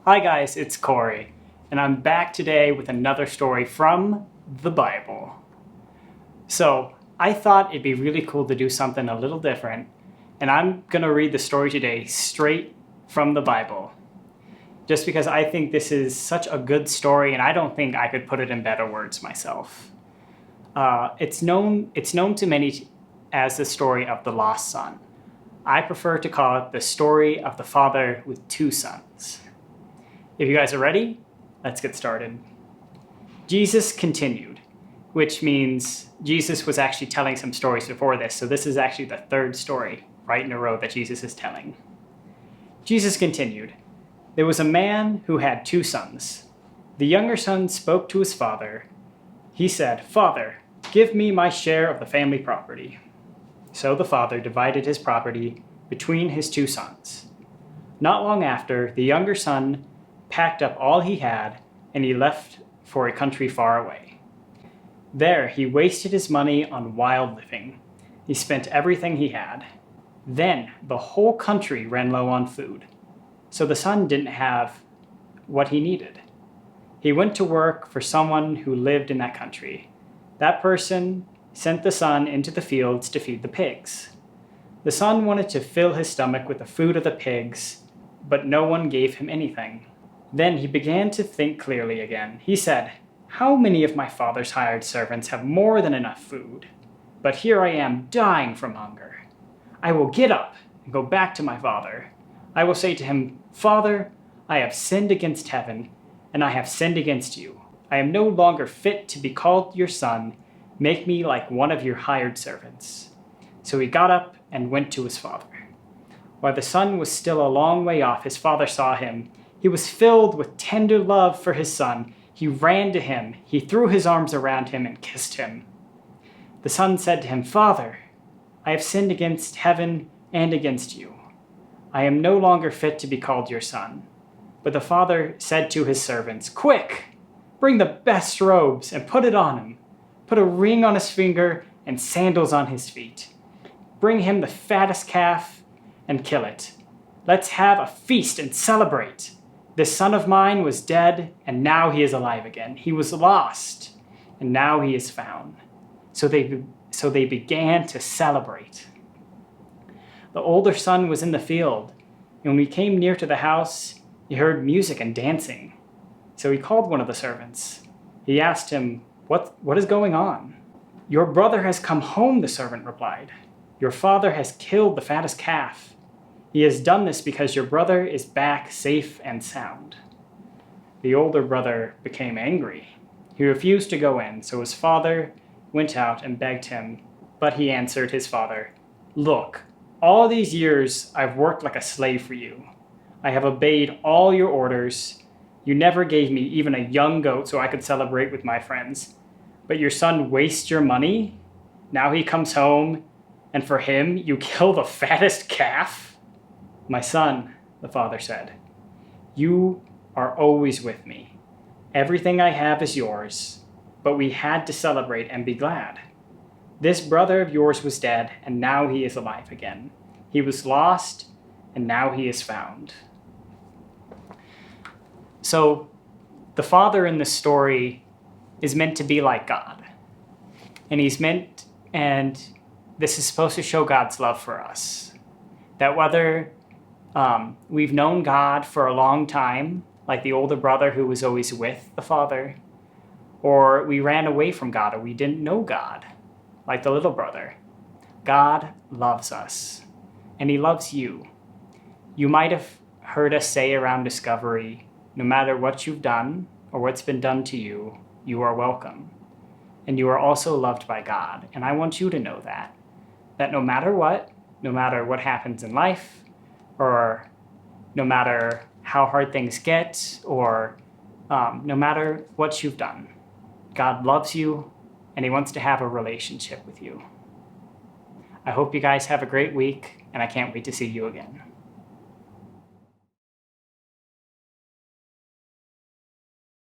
Hi guys, it's Corey, and I'm back today with another story from the Bible. So, I thought it'd be really cool to do something a little different, and I'm gonna read the story today straight from the Bible. Just because I think this is such a good story, and I don't think I could put it in better words myself. It's known to many as the story of the lost son. I prefer to call it the story of the father with two sons. If you guys are ready, let's get started. Jesus continued, which means Jesus was actually telling some stories before this, so this is actually the third story right in a row that Jesus is telling. Jesus continued, "There was a man who had two sons. The younger son spoke to his father. He said, 'Father, give me my share of the family property.' So the father divided his property between his two sons. Not long after, the younger son packed up all he had, and he left for a country far away. There he wasted his money on wild living. He spent everything he had. Then the whole country ran low on food, so the son didn't have what he needed. He went to work for someone who lived in that country. That person sent the son into the fields to feed the pigs. The son wanted to fill his stomach with the food of the pigs, but no one gave him anything. Then he began to think clearly again. He said, 'How many of my father's hired servants have more than enough food? But here I am dying from hunger. I will get up and go back to my father. I will say to him, Father, I have sinned against heaven, and I have sinned against you. I am no longer fit to be called your son. Make me like one of your hired servants.' So he got up and went to his father. While the son was still a long way off, his father saw him. He was filled with tender love for his son. He ran to him. He threw his arms around him and kissed him. The son said to him, 'Father, I have sinned against heaven and against you. I am no longer fit to be called your son.' But the father said to his servants, 'Quick, bring the best robes and put it on him. Put a ring on his finger and sandals on his feet. Bring him the fattest calf and kill it. Let's have a feast and celebrate. This son of mine was dead, and now he is alive again. He was lost, and now he is found.' So they began to celebrate. The older son was in the field, and when he came near to the house, he heard music and dancing. So he called one of the servants. He asked him, What is going on?' 'Your brother has come home,' the servant replied. 'Your father has killed the fattest calf. He has done this because your brother is back safe and sound.' The older brother became angry. He refused to go in, so his father went out and begged him. But he answered his father, 'Look, all these years I've worked like a slave for you. I have obeyed all your orders. You never gave me even a young goat so I could celebrate with my friends. But your son wastes your money? Now he comes home, and for him you kill the fattest calf?' 'My son,' the father said, 'you are always with me. Everything I have is yours, but we had to celebrate and be glad. This brother of yours was dead, and now he is alive again. He was lost, and now he is found.'" So, the father in this story is meant to be like God. And this is supposed to show God's love for us. That whether we've known God for a long time, like the older brother who was always with the father, or we ran away from God, or we didn't know God, like the little brother. God loves us, and he loves you. You might have heard us say around Discovery, no matter what you've done or what's been done to you, you are welcome. And you are also loved by God. And I want you to know that no matter what happens in life, or no matter how hard things get, or no matter what you've done, God loves you, and he wants to have a relationship with you. I hope you guys have a great week, and I can't wait to see you again.